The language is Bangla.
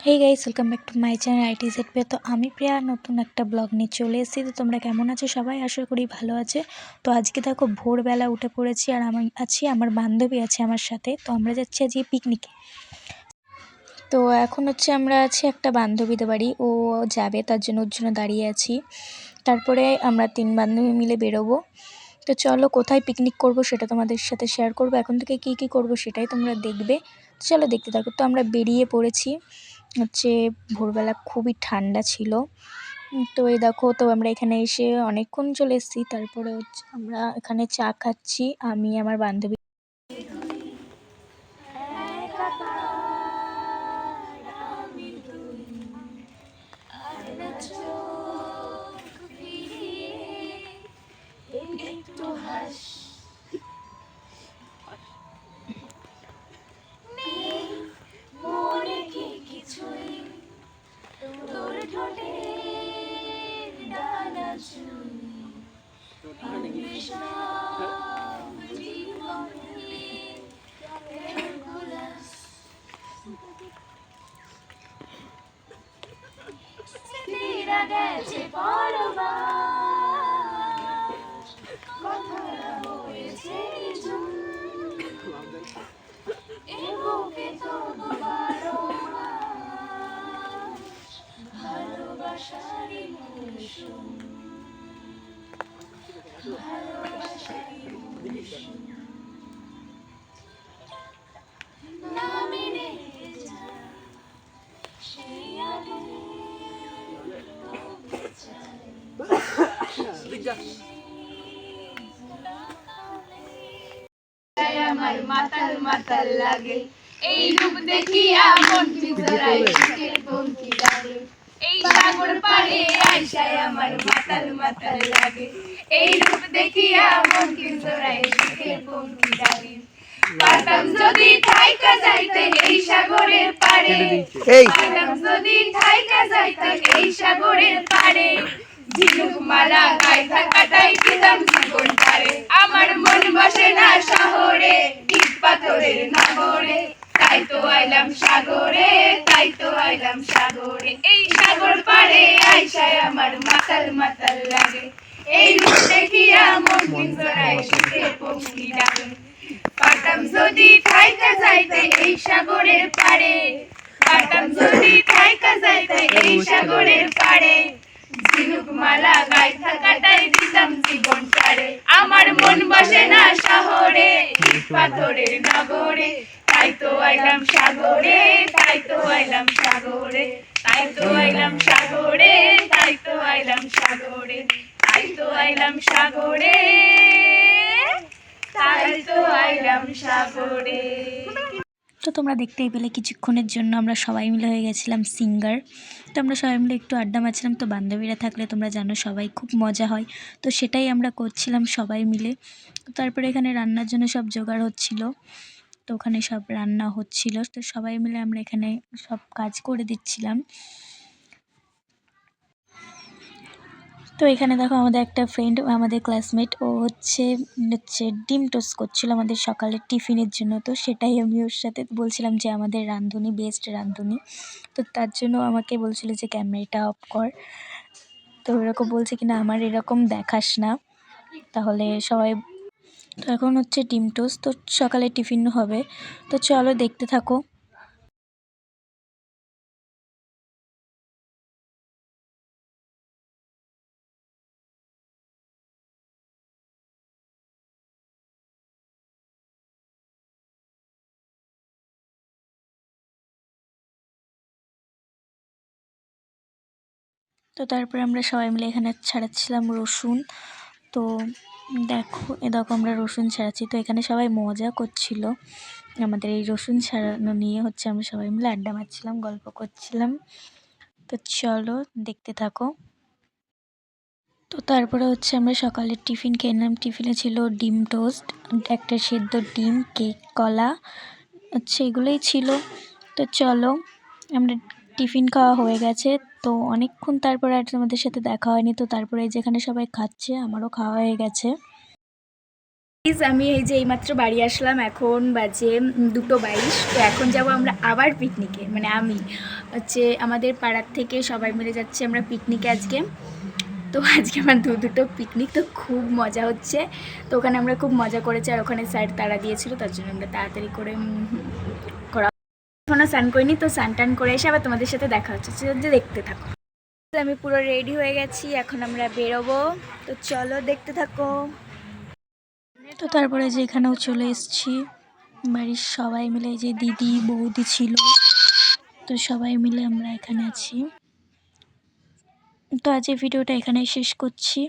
Hey guys, welcome back to my channel ITZ পে। তো আমি প্রিয়া নতুন একটা ব্লগ নিয়ে চলে এসেছি। তো তোমরা কেমন আছো? সবাই আশা করি ভালো আছে। তো আজকে দেখো ভোরবেলা উঠে পড়েছি, আর আমি আছি, আমার বান্ধবী আছে আমার সাথে। তো আমরা যাচ্ছি আজকে পিকনিকে। তো এখন আমরা আছি একটা বান্ধবীদের বাড়ি, ও যাবে, তার জন্য ওর জন্য দাঁড়িয়ে আছি। তারপরে আমরা 3 বান্ধবী মিলে বেরোবো। তো চলো, কোথায় পিকনিক করব সেটা তোমাদের সাথে শেয়ার করব। এখন থেকে কি করব সেটাই তোমরা দেখবে। চলো দেখতে থাকো। তো আমরা বেরিয়ে পড়েছি। ভোরবেলা খুবই ঠান্ডা ছিল। তো এই দেখো, তো আমরা এখানে এসে অনেকক্ষণ চলে এসেছি। তারপরে আমরা এখানে চা খাচ্ছি, আমি আমার বান্ধবী। গেছে পরবাস, কথা হয়েছে এ বুকে তবু ভালোবাসারই মৌসুম, ভালোবাসারই মৌসুম। না মেনে যা সেই আগে আমার মাতাল মাতাল লাগে, এই রূপ দেখিয়া মন জোড়ায় শীতের পঙ্কি লাগে। এই সাগর পাড়ে আইসায় আমার মাতাল মাতাল লাগে, এই রূপ দেখিয়া মন জোড়ায় শীতের পঙ্কি লাগে। পারতাম যদি থাইকা যাইতে এই সাগরের পাড়ে, পারতাম যদি থাইকা যাইতে এই সাগরের পাড়ে, ঝিনুক মালা গাইথা কাটাই দিতাম জীবন পারে। আমার মন বসে না শহরে, ইট পাথরের নগরে, তাই তো আইলাম সাগরে, তাই তো আইলাম সাগরে। এই সাগর পাড়ে আইসায় আমার মাতাল মাতাল লাগে, এই রূপ দেখিয়া মন জোড়ায় শীতের পঙ্কি ডাকে। পারতাম যদি থাইকা যাইতে এই সাগরের পাড়ে, পারতাম যদি থাইকা যাইতে এই সাগরের পাড়ে, ঝিনুক মালা গাইথা কাটাই দিতাম জীবন পারে। আমার মন বসে না শহরে, ইট পাথরের নগরে, তাই তো আইলাম সাগরে, তাই তো আইলাম সাগরে, তাই তো আইলাম সাগরে, তাই তো আইলাম সাগরে, তাই তো আইলাম সাগরে, তাই তো আইলাম সাগরে। তো তোমরা দেখতেই পেলে কিছুক্ষণের জন্য আমরা সবাই মিলে হয়ে গেছিলাম সিঙ্গার। তো আমরা সবাই মিলে একটু আড্ডা মারছিলাম। তো বান্ধবীরা থাকলে তোমরা জানো সবাই খুব মজা হয়, তো সেটাই আমরা করছিলাম সবাই মিলে। তারপরে এখানে রান্নার জন্য সব জোগাড় হচ্ছিল, তো ওখানে সব রান্না হচ্ছিল। তো সবাই মিলে আমরা এখানে সব কাজ করে দিচ্ছিলাম। তো এখানে দেখো আমাদের একটা ফ্রেন্ড, আমাদের ক্লাসমেট, ও হচ্ছে ডিম টোস্ট করছিল আমাদের সকালের টিফিনের জন্য। তো সেটাই আমি ওর সাথে বলছিলাম যে আমাদের রাঁধুনি বেস্ট রাঁধুনি। তো তার জন্য আমাকে বলছিল যে ক্যামেরাটা অফ কর। তো এরকম বলছে কিনা আমার এরকম দেখাস না, তাহলে সবাই। তো এখন হচ্ছে ডিম টোস্ট, তো সকালে টিফিন হবে। তো চলো দেখতে থাকো। তো তারপরে আমরা সবাই মিলে এখানে ছাড়াচ্ছিলাম রসুন। তো দেখো আমরা রসুন ছাড়াচ্ছি। তো এখানে সবাই মজা করছিল আমাদের এই রসুন ছাড়ানো নিয়ে। আমরা সবাই মিলে আড্ডা মারছিলাম, গল্প করছিলাম। তো চলো দেখতে থাকো। তো তারপরে আমরা সকালের টিফিন খেয়ে নিলাম। টিফিনে ছিল ডিম টোস্ট, একটা সেদ্ধ ডিম, কেক, কলা, এগুলোই ছিল। তো চলো, আমরা টিফিন খাওয়া হয়ে গেছে। তো অনেকক্ষণ তারপরে আর তোমাদের সাথে দেখা হয়নি। তো তারপরে যেখানে সবাই খাচ্ছে, আমারও খাওয়া হয়ে গেছে। আমি এই যে এইমাত্র বাড়ি আসলাম, এখন বাজে 2:22। তো এখন যাব আমরা আবার পিকনিকে, মানে আমি হচ্ছে আমাদের পাড়ার থেকে সবাই মিলে যাচ্ছি আমরা পিকনিকে আজকে। তো আজকে আমার দুটো পিকনিক, তো খুব মজা হচ্ছে। তো ওখানে আমরা খুব মজা করেছি, আর ওখানে স্যার তাড়া দিয়েছিল, তার জন্য আমরা তাড়াতাড়ি করে করা। এখনও স্নান করিনি, তো স্নান টান করে এসে আবার তোমাদের সাথে দেখা হচ্ছে, যে দেখতে থাকো। আমি পুরো রেডি হয়ে গেছি, এখন আমরা বেরোবো, তো চলো দেখতে থাকো। তো তারপরে যে এখানেও চলে এসেছি, বাড়ির সবাই মিলে, যে দিদি বৌদি ছিল, তো সবাই মিলে আমরা এখানে আছি। তো আজ এই ভিডিওটা এখানেই শেষ করছি।